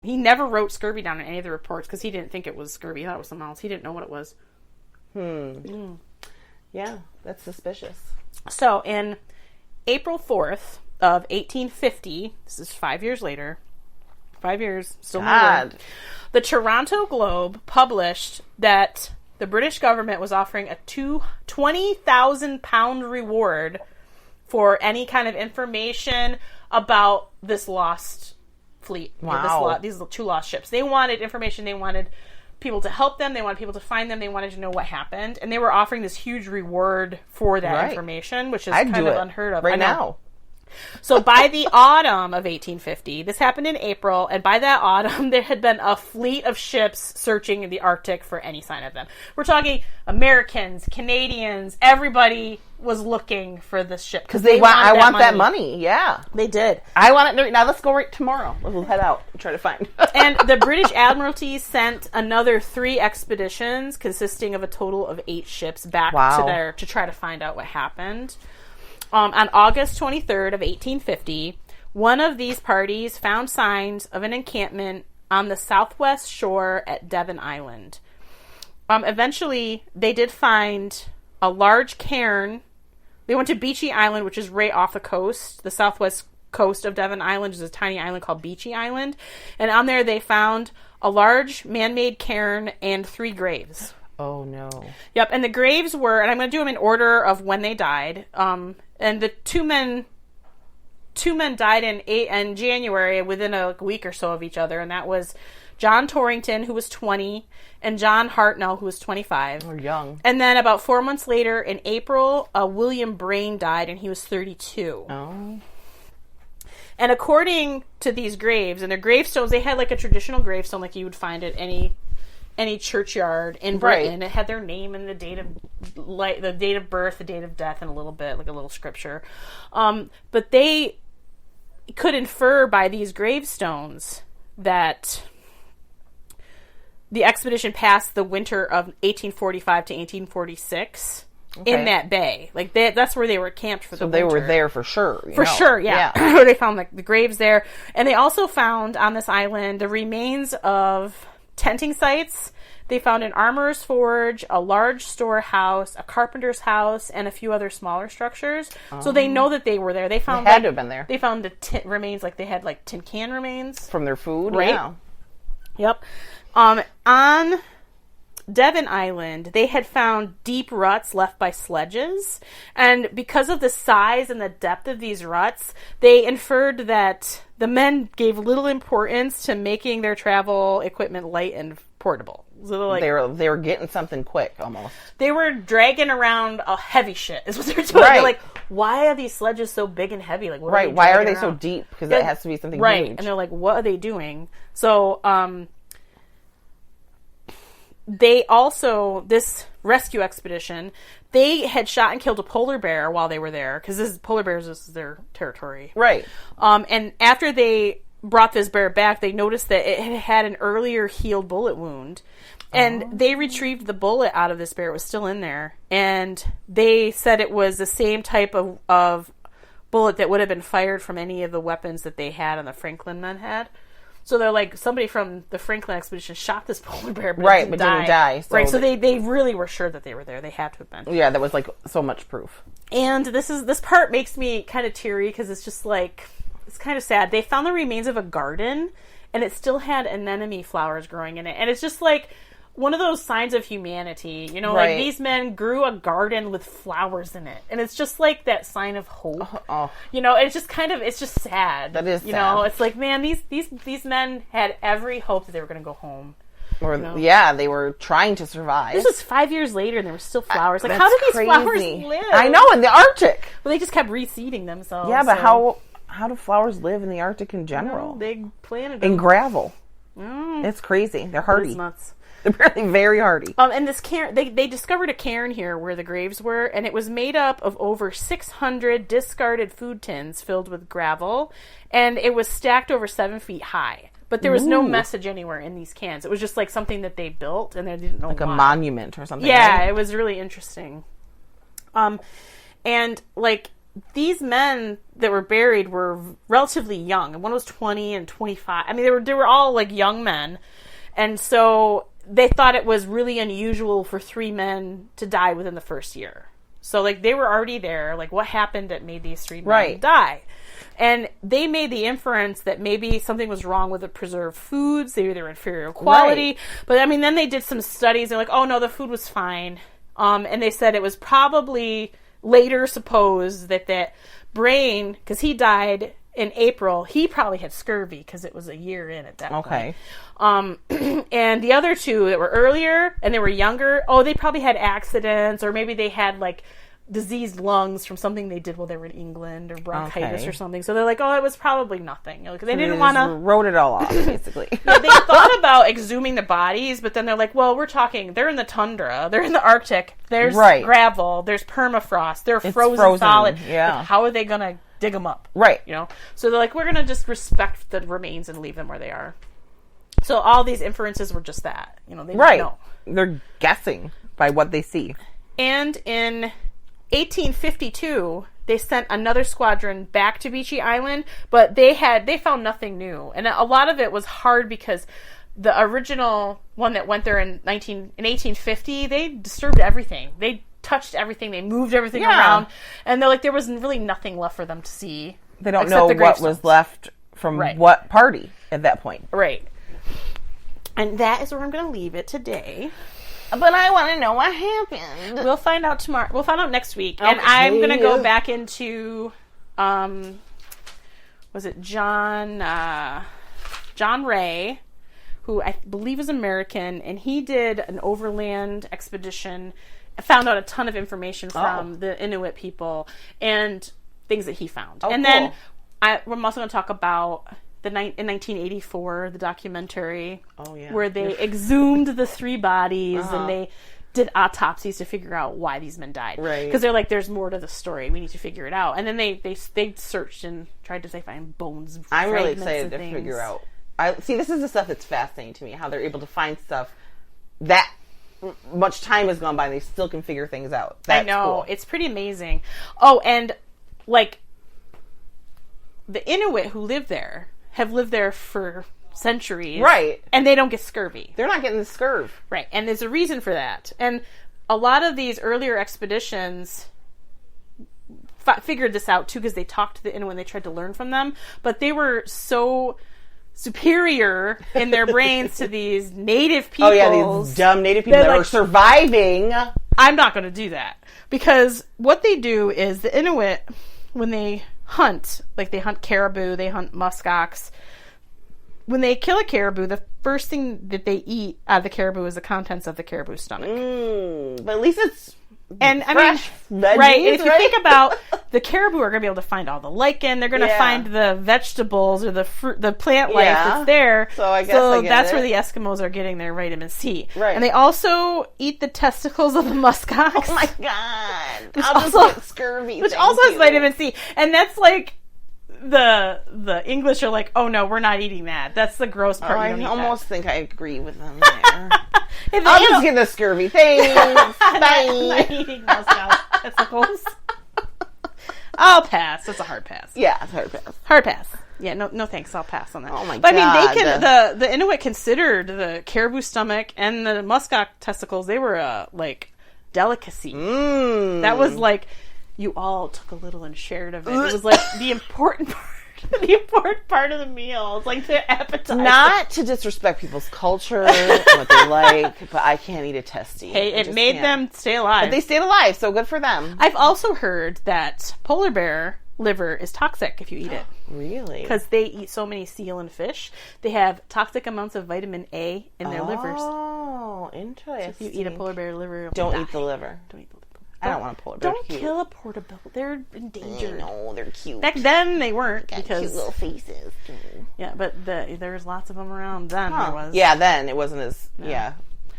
He never wrote scurvy down in any of the reports because he didn't think it was scurvy. He thought it was something else. He didn't know what it was. Yeah, that's suspicious. So, in April 4th of 1850, this is 5 years later, 5 years, still no, the Toronto Globe published that the British government was offering a £20,000 reward for any kind of information about this lost fleet. Wow. These 2 lost ships. They wanted information. They wanted people to help them. They wanted people to find them. They wanted to know what happened. And they were offering this huge reward for that information, which is kind of unheard of. Right now. So by the autumn of 1850, this happened in April, and by that autumn, there had been a fleet of ships searching in the Arctic for any sign of them. We're talking Americans, Canadians, everybody was looking for this ship. Because I want that money. Yeah. They did. I want it. Now let's go right tomorrow. We'll head out and try to find. And the British Admiralty sent another 3 expeditions consisting of a total of 8 ships back to there to try to find out what happened. On August 23rd of 1850, one of these parties found signs of an encampment on the southwest shore at Devon Island. Eventually, they did find a large cairn. They went to Beattie Island, which is right off the coast. The southwest coast of Devon Island is a tiny island called Beattie Island. And on there, they found a large man-made cairn and 3 graves. Oh, no. Yep, and the graves were, and I'm going to do them in order of when they died. And the two men died in January within a week or so of each other, and that was John Torrington, who was 20, and John Hartnell, who was 25. We're young. And then about 4 months later, in April, William Brain died, and he was 32. Oh. And according to these graves, and their gravestones, they had like a traditional gravestone like you would find at any churchyard in Britain. Right. It had their name and the date of birth, the date of death, and a little bit, like a little scripture. But they could infer by these gravestones that the expedition passed the winter of 1845 to 1846 in that bay. Like that's where they were camped for the winter. So they were there for sure. For sure, yeah. They found like the graves there. And they also found on this island the remains of tenting sites. They found an armorer's forge, a large storehouse, a carpenter's house, and a few other smaller structures. So they know that they were there. They found had to have been there. They found the remains, like they had like tin can remains from their food, right? Yeah. Yep. On Devon Island, they had found deep ruts left by sledges, and because of the size and the depth of these ruts, they inferred that the men gave little importance to making their travel equipment light and portable. So like, they were getting something quick, almost. They were dragging around a heavy shit, is what they were doing. Right. They're like, why are these sledges so big and heavy? Like, why are they so deep? Because it has to be something huge. And they're like, what are they doing? So, they also, this rescue expedition, they had shot and killed a polar bear while they were there, because polar bears is their territory. Right. And after they brought this bear back, they noticed that it had an earlier healed bullet wound. And they retrieved the bullet out of this bear. It was still in there. And they said it was the same type of bullet that would have been fired from any of the weapons that they had and the Franklin men had. So they're like, somebody from the Franklin expedition shot this polar bear, but didn't die. So so they really were sure that they were there. They had to have been. Yeah, that was like so much proof. And this part makes me kind of teary because it's just like, it's kind of sad. They found the remains of a garden, and it still had anemone flowers growing in it. And it's just like one of those signs of humanity, you know, like these men grew a garden with flowers in it. And it's just like that sign of hope. You know, it's just kind of, it's just sad. That is you sad. know, it's like, man, these men had every hope that they were going to go home. Or, you know? Yeah, they were trying to survive. This was 5 years later, and there were still flowers. Like, how did these flowers live? I know, in the Arctic. Well, they just kept reseeding themselves. Yeah, but how do flowers live in the Arctic in general? They planted them. In gravel. It's crazy. They're hardy. It's nuts. They're apparently very hardy. And this cairn, they discovered a cairn here where the graves were, and it was made up of over 600 discarded food tins filled with gravel, and it was stacked over 7 feet high. But there was no message anywhere in these cans. It was just like something that they built, and they didn't know like why. A monument or something. Yeah, right? It was really interesting. And like these men that were buried were relatively young. And one was 20 and 25. I mean, they were all, like, young men. And so they thought it was really unusual for 3 men to die within the first year. So, like, they were already there. Like, what happened that made these 3 men die? And they made the inference that maybe something was wrong with the preserved foods. Maybe they were inferior quality. Right. But, I mean, then they did some studies. They're like, oh, no, the food was fine. And they said it was probably later supposed that Brain, because he died in April, he probably had scurvy because it was a year in at that point. And the other 2 that were earlier and they were younger, they probably had accidents, or maybe they had, like, diseased lungs from something they did while they were in England, or bronchitis or something. So they're like, it was probably nothing. Because they didn't want to... wrote it all off, basically. Yeah, they thought about exhuming the bodies, but then they're like, well, they're in the tundra, they're in the Arctic, there's gravel, there's permafrost, they're frozen solid. Yeah. Like, how are they going to dig them up? Right. You know? So they're like, we're going to just respect the remains and leave them where they are. So all these inferences were just that. They didn't know. They're guessing by what they see. And in 1852, they sent another squadron back to Beattie Island, but they found nothing new. And a lot of it was hard because the original one that went there in 1850, they disturbed everything. They touched everything. They moved everything around. And they're like, there was really nothing left for them to see. They don't know what was left from what party at that point. Right. And that is where I'm going to leave it today. But I want to know what happened. We'll find out tomorrow. We'll find out next week. Okay. And I'm going to go back into, was it John Ray, who I believe is American, and he did an overland expedition, found out a ton of information from the Inuit people and things that he found. And then I'm also going to talk about in 1984, the documentary where they exhumed the 3 bodies and they did autopsies to figure out why these men died. Right. Because they're like, there's more to the story. We need to figure it out. And then they searched and tried to find bones. I'm really excited to figure out. This is the stuff that's fascinating to me, how they're able to find stuff that much time has gone by and they still can figure things out. That's I know. Cool. It's pretty amazing. Oh, and like the Inuit who live there have lived there for centuries. Right. And they don't get scurvy. They're not getting the scurv. Right. And there's a reason for that. And a lot of these earlier expeditions figured this out, too, because they talked to the Inuit and they tried to learn from them. But they were so superior in their brains to these native people. Oh, yeah, these dumb native people that were surviving. I'm not going to do that. Because what they do is the Inuit, when they hunt, like they hunt caribou, they hunt muskox. When they kill a caribou, the first thing that they eat out of the caribou is the contents of the caribou stomach. But at least it's and fresh veggies, right? If you think about the caribou are going to be able to find all the lichen, they're going to find the vegetables or the fruit, the plant life that's there. So I guess that's where the Eskimos are getting their vitamin C. Right. And they also eat the testicles of the muskox. Oh my god! I'll just get scurvy. Which also has vitamin C, and that's like the English are like, oh no, we're not eating that. That's the gross part. I almost think I agree with them there. I'll just get the scurvy. Thanks. Bye. I'm not eating muskox testicles. I'll pass. That's a hard pass. Yeah, it's a hard pass. Hard pass. Yeah, no thanks. I'll pass on that. Oh my god. But I mean, the Inuit considered the caribou stomach and the muskox testicles, they were a delicacy. That was like, you all took a little and shared of it. It was like the important part. The important part of the meal. It's like the appetizer. Not to disrespect people's culture and what they like, but I can't eat a testy. Hey, it made them stay alive. But they stayed alive, so good for them. I've also heard that polar bear liver is toxic if you eat it. Really? Because they eat so many seal and fish. They have toxic amounts of vitamin A in their livers. Oh, interesting. So if you eat a polar bear liver, don't eat the liver. Don't eat the liver. I don't want a polar bear. Don't kill a polar bear. They're endangered. No, they're cute. Back then they weren't because cute little faces. Yeah, but there's lots of them around then. There was. Yeah, then it wasn't as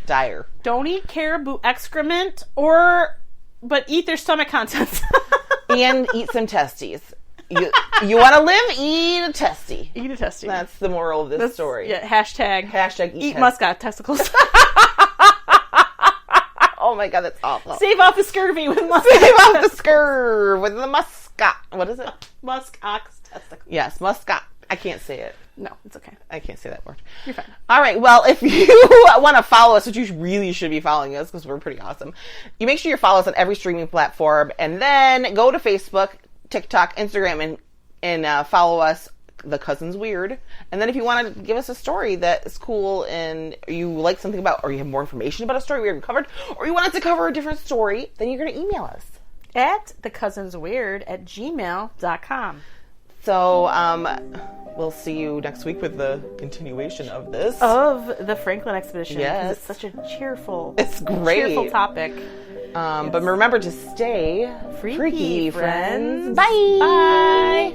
dire. Don't eat caribou excrement but eat their stomach contents and eat some testes. You want to live? Eat a testy. Eat a testy. That's the moral of this story. Yeah. Hashtag eat muskox testicles. Oh my god, that's awful. Save off the scurvy with muskox. Save off the scurvy with the muskox. Muscat. What is it? Musk ox testicle. Yes, Muscat. I can't say it. No, it's okay. I can't say that word. You're fine. All right. Well, if you want to follow us, which you really should be following us because we're pretty awesome, you make sure you follow us on every streaming platform, and then go to Facebook, TikTok, Instagram, and follow us, The Cousins Weird. And then if you want to give us a story that is cool and you like something about, or you have more information about a story we haven't covered, or you want us to cover a different story, then you're going to email us at thecousinsweird@gmail.com. So, we'll see you next week with the continuation of this. Of the Franklin expedition. Yes. It's such a cheerful, it's great. Cheerful topic. Yes. But remember to stay freaky, friends. Bye. Bye.